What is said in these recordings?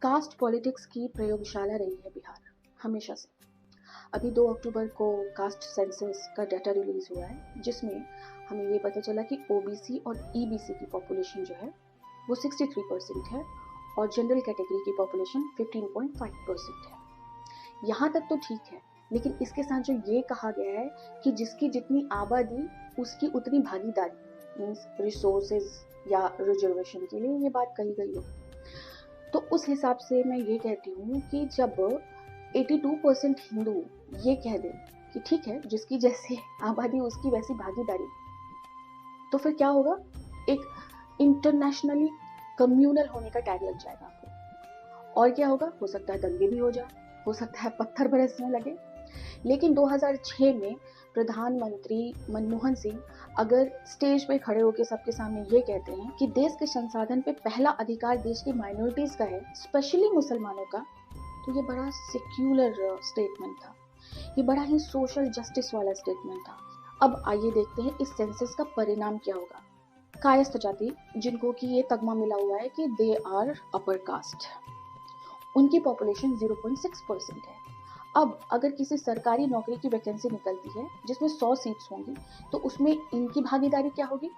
Caste politics की प्रयोगशाला रही है बिहार हमेशा से। अभी 2 अक्टूबर को कास्ट सेंसस का डाटा रिलीज हुआ है, जिसमें हमें ये पता चला कि ओबीसी और ईबीसी की पॉपुलेशन जो है वो 63% है और जनरल कैटेगरी की पॉपुलेशन 15.5% है। यहाँ तक तो ठीक है, लेकिन इसके साथ जो ये कहा गया है कि जिसकी जितनी आबादी उसकी उतनी भागीदारी, मीन्स रिसोर्सेज या रिजर्वेशन के लिए ये बात कही गई हो, तो उस हिसाब से मैं ये कहती हूँ कि जब 82% हिंदू ये कह दें कि ठीक है, जिसकी जैसे आबादी उसकी वैसी भागीदारी, तो फिर क्या होगा? एक इंटरनेशनली कम्युनल होने का टैग लग जाएगा आपको। और क्या होगा? हो सकता है दंगे भी हो जाए, हो सकता है पत्थर बरसने लगे। लेकिन 2006 में प्रधानमंत्री मनमोहन सिंह अगर स्टेज पे खड़े होकर सबके सामने ये कहते हैं कि देश के संसाधन पे पहला अधिकार देश की माइनॉरिटीज का है, स्पेशली मुसलमानों का, तो ये बड़ा सेक्युलर स्टेटमेंट था, ये बड़ा ही सोशल जस्टिस वाला स्टेटमेंट था। अब आइए देखते हैं इस सेंसस का परिणाम क्या होगा। कायस्थ जाति, जिनको कि ये तगमा मिला हुआ है कि दे आर अपर कास्ट, उनकी पॉपुलेशन 0.6% है। अब अगर किसी सरकारी नौकरी की वैकेंसी निकलती है जिसमें 100 सीट्स होंगी, तो उसमें इनकी भागीदारी क्या होगी?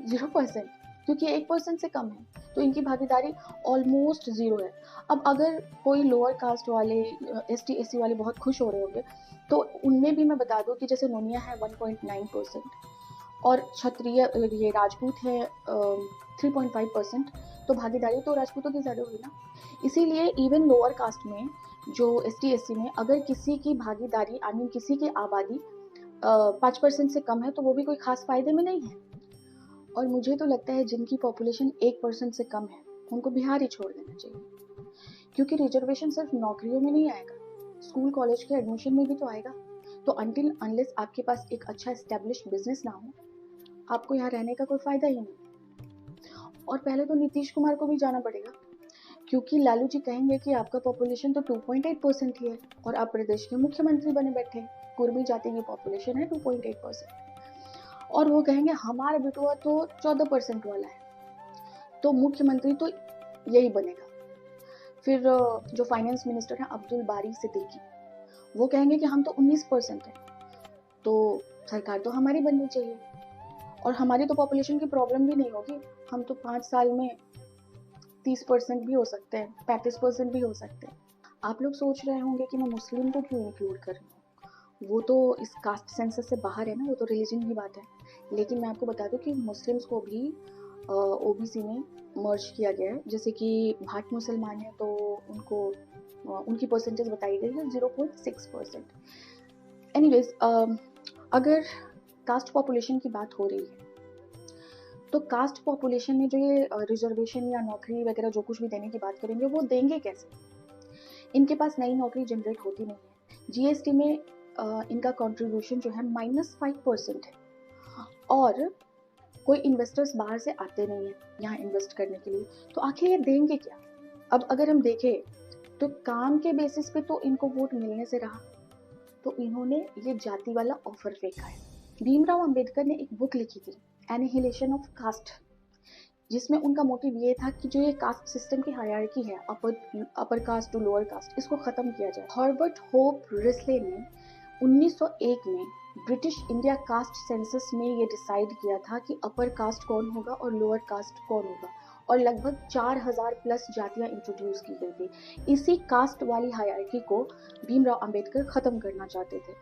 0%, क्योंकि 1% से कम है, तो इनकी भागीदारी ऑलमोस्ट 0 है। अब अगर कोई लोअर कास्ट वाले, एसटी एससी वाले बहुत खुश हो रहे होंगे, तो उनमें भी मैं बता दूं कि जैसे नोनिया है 1.9% और क्षत्रिय ये राजपूत है 3.5%, तो भागीदारी तो राजपूतों की ज़्यादा हुई ना। इसीलिए इवन लोअर कास्ट में जो एसटी एससी में अगर किसी की भागीदारी, आई मीन किसी की आबादी 5% से कम है, तो वो भी कोई खास फायदे में नहीं है। और मुझे तो लगता है जिनकी पॉपुलेशन 1% से कम है उनको बिहार ही छोड़ देना चाहिए, क्योंकि रिजर्वेशन सिर्फ नौकरियों में नहीं आएगा, स्कूल कॉलेज के एडमिशन में भी तो आएगा। तो अनटिल अनलेस आपके पास एक अच्छा एस्टेब्लिश्ड बिजनेस ना हो, आपको यहाँ रहने का कोई फायदा ही नहीं। और पहले तो नीतीश कुमार को भी जाना पड़ेगा, क्योंकि लालू जी कहेंगे कि आपका पॉपुलेशन तो 2.8% ही है और आप प्रदेश के मुख्यमंत्री बने बैठे, कुर्मी जाति की पॉपुलेशन है 2.8%, और वो कहेंगे हमारा बेटुआ तो 14% वाला है, तो मुख्यमंत्री तो यही बनेगा। फिर जो फाइनेंस मिनिस्टर है अब्दुल बारी सिद्दीकी, वो कहेंगे कि हम तो 19% है, तो सरकार तो हमारी बननी चाहिए और हमारी तो पॉपुलेशन की प्रॉब्लम भी नहीं होगी, हम तो 5 साल में 30% भी हो सकते हैं, 35% भी हो सकते हैं। आप लोग सोच रहे होंगे कि मैं मुस्लिम को क्यों इंक्लूड कर रही हूँ, वो तो इस कास्ट सेंसस से बाहर है ना, वो तो रिलीजन की बात है। लेकिन मैं आपको बता दूं कि मुस्लिम्स को भी ओबीसी में मर्ज किया गया है। जैसे कि भाट मुसलमान है तो उनको उनकी परसेंटेज बताई गई है 0.6%। एनीवेज, अगर कास्ट पॉपुलेशन की बात हो रही है, तो कास्ट पॉपुलेशन में जो ये रिजर्वेशन या नौकरी वगैरह जो कुछ भी देने की बात करेंगे, वो देंगे कैसे? इनके पास नई नौकरी जनरेट होती नहीं है। जीएसटी में इनका कंट्रीब्यूशन जो है -5% है और कोई इन्वेस्टर्स बाहर से आते नहीं है यहाँ इन्वेस्ट करने के लिए, तो आखिर ये देंगे क्या? अब अगर हम देखें तो काम के बेसिस पे तो इनको वोट मिलने से रहा, तो इन्होंने ये जाति वाला ऑफर फेंका है। भीमराव अंबेडकर ने एक बुक लिखी थी, एनिहिलेशन ऑफ कास्ट, जिसमें उनका मोटिव ये था कि जो ये कास्ट सिस्टम की हायरार्की है, upper caste to lower caste, इसको खत्म किया जाए। हर्बर्ट होप रिस्ले ने 1901 में ब्रिटिश इंडिया कास्ट सेंसस में ये डिसाइड किया था कि अपर कास्ट कौन होगा और लोअर कास्ट कौन होगा, और लगभग 4000 प्लस जातियां इंट्रोड्यूस की गई थी। इसी कास्ट वाली हायरार्की को भीमराव अंबेडकर खत्म करना चाहते थे,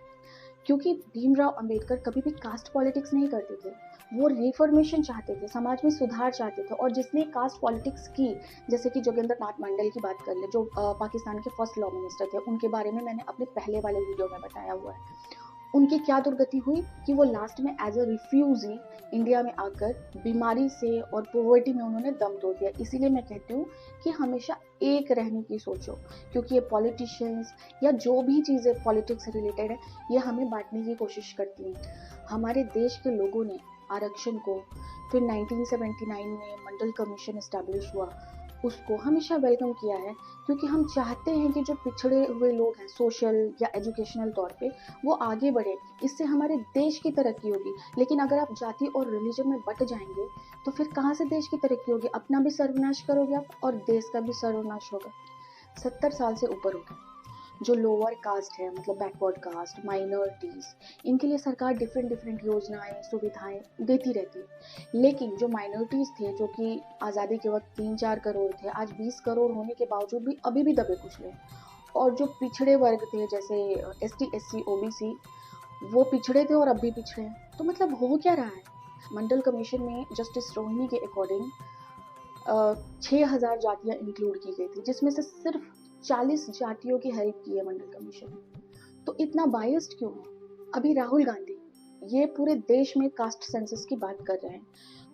क्योंकि भीमराव अंबेडकर कभी भी कास्ट पॉलिटिक्स नहीं करते थे, वो रिफॉर्मेशन चाहते थे, समाज में सुधार चाहते थे। और जिसने कास्ट पॉलिटिक्स की, जैसे कि जोगेंद्र नाथ मंडल की बात कर ले, जो पाकिस्तान के फर्स्ट लॉ मिनिस्टर थे, उनके बारे में मैंने अपने पहले वाले वीडियो में बताया हुआ है। उनकी क्या दुर्गति हुई कि वो लास्ट में एज अ रिफ्यूजी इंडिया में आकर बीमारी से और पॉवर्टी में उन्होंने दम तोड़ दिया। इसीलिए मैं कहती हूँ कि हमेशा एक रहने की सोचो, क्योंकि ये पॉलिटिशियंस या जो भी चीज़ें पॉलिटिक्स से रिलेटेड है, ये हमें बांटने की कोशिश करती हैं। हमारे देश के लोगों ने आरक्षण को, फिर 1979 में मंडल कमीशन एस्टैब्लिश हुआ, उसको हमेशा वेलकम किया है, क्योंकि हम चाहते हैं कि जो पिछड़े हुए लोग हैं सोशल या एजुकेशनल तौर पे, वो आगे बढ़े। इससे हमारे देश की तरक्की होगी। लेकिन अगर आप जाति और रिलीजन में बट जाएंगे तो फिर कहाँ से देश की तरक्की होगी? अपना भी सर्वनाश करोगे आप और देश का भी सर्वनाश होगा। 70 साल से ऊपर हो गए। जो लोअर कास्ट है, मतलब बैकवर्ड कास्ट, माइनॉरिटीज, इनके लिए सरकार डिफरेंट डिफरेंट योजनाएं सुविधाएं देती रहती है। लेकिन जो माइनॉरिटीज थे, जो कि आज़ादी के वक्त 3-4 करोड़ थे, आज 20 करोड़ होने के बावजूद भी अभी भी दबे कुचले हैं। और जो पिछड़े वर्ग थे, जैसे ST SC OBC, वो पिछड़े थे और अब भी पिछड़े हैं। तो मतलब हो क्या रहा है? मंडल कमीशन में जस्टिस रोहिणी के अकॉर्डिंग 6000 जातियां इंक्लूड की गई थी, जिसमें से सिर्फ 40 जातियों की हेल्प की है मंडल कमीशन ने। तो इतना बायस्ड क्यों है? अभी राहुल गांधी ये पूरे देश में कास्ट सेंसस की बात कर रहे हैं।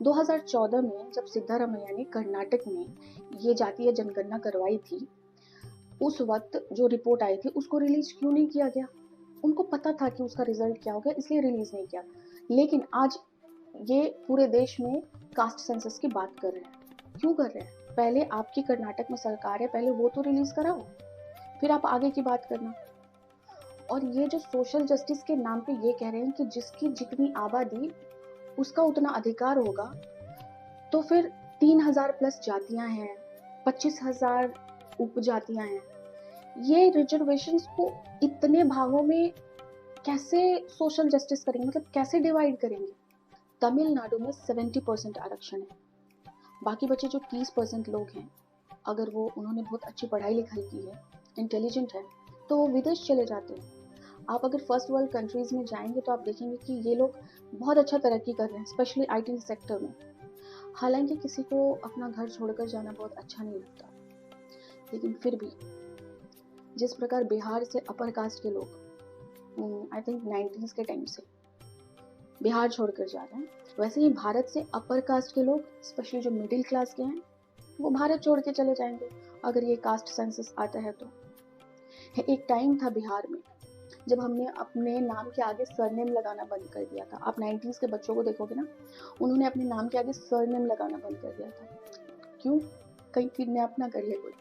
2014 में जब सिद्धारमैया ने कर्नाटक में ये जातीय जनगणना करवाई थी, उस वक्त जो रिपोर्ट आई थी उसको रिलीज क्यों नहीं किया गया? उनको पता था कि उसका रिजल्ट क्या होगा, इसलिए रिलीज नहीं किया। लेकिन आज ये पूरे देश में कास्ट सेंसस की बात कर रहे हैं। क्यों कर रहे हैं? पहले आपकी कर्नाटक में सरकार है, पहले वो तो रिलीज कराओ, फिर आप आगे की बात करना। और ये जो सोशल जस्टिस के नाम पे ये कह रहे हैं कि जिसकी जितनी आबादी उसका उतना अधिकार होगा, तो फिर 3000 प्लस जातियां हैं, 25,000 उपजातियां हैं। ये रिजर्वेशंस को इतने भागों में कैसे सोशल जस्टिस करेंगे? मतलब कैसे डिवाइड करेंगे? तमिलनाडु में 70% आरक्षण है। बाकी बचे जो 30% लोग हैं, अगर वो उन्होंने बहुत अच्छी पढ़ाई लिखाई की है, इंटेलिजेंट है, तो वो विदेश चले जाते हैं। आप अगर फर्स्ट वर्ल्ड कंट्रीज में जाएंगे तो आप देखेंगे कि ये लोग बहुत अच्छा तरक्की कर रहे हैं, स्पेशली IT सेक्टर में। हालांकि किसी को अपना घर छोड़कर जाना बहुत अच्छा नहीं लगता, लेकिन फिर भी जिस प्रकार बिहार से अपर कास्ट के लोग आई थिंक 90s के टाइम से बिहार छोड़कर जा रहे हैं, वैसे ही भारत से अपर कास्ट के लोग, स्पेशली जो मिडिल क्लास के हैं, वो भारत छोड़ के चले जाएंगे अगर ये कास्ट सेंसस आता है तो। एक टाइम था बिहार में जब हमने अपने नाम के आगे सरनेम लगाना बंद कर दिया था। आप 90s के बच्चों को देखोगे ना, उन्होंने अपने नाम के आगे सरनेम लगाना बंद कर दिया था। क्यों? कहीं किडनैप ना कर ले कोई।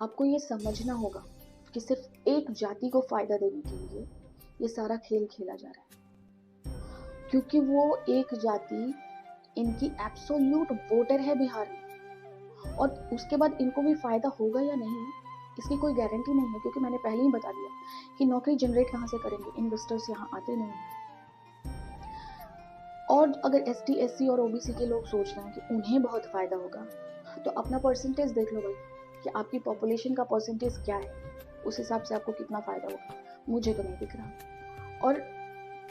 आपको ये समझना होगा कि सिर्फ एक जाति को फायदा देने के लिए ये सारा खेल खेला जा रहा है, क्योंकि वो एक जाति इनकी एब्सोल्यूट वोटर है बिहार में, और उसके बाद इनको भी फायदा होगा या नहीं इसकी कोई गारंटी नहीं है, क्योंकि मैंने पहले ही बता दिया कि नौकरी जनरेट कहाँ से करेंगे? इन्वेस्टर्स यहाँ आते नहीं हैं। और अगर ST SC और OBC के लोग सोच रहे हैं कि उन्हें बहुत फायदा होगा, तो अपना परसेंटेज देख लो भाई, कि आपकी पॉपुलेशन का परसेंटेज क्या है, उस हिसाब से आपको कितना फायदा होगा। मुझे तो नहीं दिख रहा। और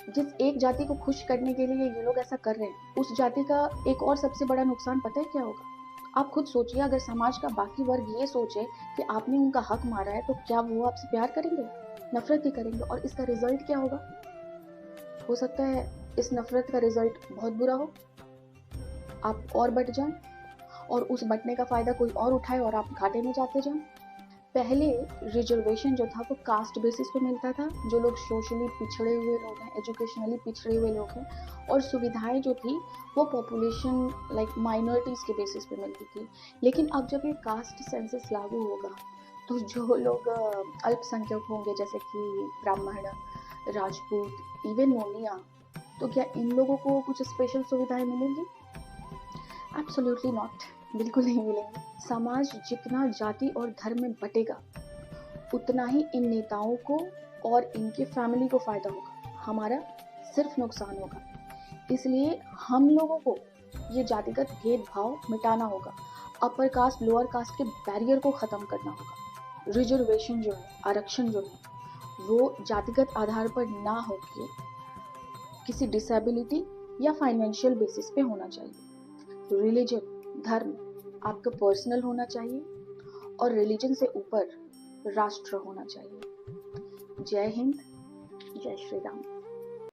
जिस एक जाति को खुश करने के लिए ये लोग ऐसा कर रहे हैं, उस जाति का एक और सबसे बड़ा नुकसान पता है क्या होगा? आप खुद सोचिए, अगर समाज का बाकी वर्ग ये सोचे कि आपने उनका हक मारा है, तो क्या वो आपसे प्यार करेंगे? नफरत ही करेंगे। और इसका रिजल्ट क्या होगा? हो सकता है इस नफरत का रिजल्ट बहुत बुरा हो, आप और बट जाएं, और उस बटने का फायदा कोई और उठाए और आप घाटे में जाते जाएं। पहले रिजर्वेशन जो था वो कास्ट बेसिस पे मिलता था, जो लोग सोशली पिछड़े हुए लोग हैं, एजुकेशनली पिछड़े हुए लोग हैं, और सुविधाएं जो थी वो पॉपुलेशन लाइक माइनॉरिटीज़ के बेसिस पे मिलती थी। लेकिन अब जब ये कास्ट सेंसस लागू होगा, तो जो लोग अल्पसंख्यक होंगे, जैसे कि ब्राह्मण, राजपूत, इवन नोनिया, तो क्या इन लोगों को कुछ स्पेशल सुविधाएं मिलेंगी? एब्सोल्युटली नॉट, बिल्कुल नहीं मिलेंगी। समाज जितना जाति और धर्म में बटेगा, उतना ही इन नेताओं को और इनके फैमिली को फायदा होगा, हमारा सिर्फ नुकसान होगा। इसलिए हम लोगों को ये जातिगत भेदभाव मिटाना होगा, अपर कास्ट लोअर कास्ट के बैरियर को खत्म करना होगा। रिजर्वेशन जो है, आरक्षण जो है, वो जातिगत आधार पर ना होकर किसी डिसेबिलिटी या फाइनेंशियल बेसिस पे होना चाहिए। रिलीजन, धर्म आपका पर्सनल होना चाहिए, और रिलीजन से ऊपर राष्ट्र होना चाहिए। जय हिंद, जय श्री राम।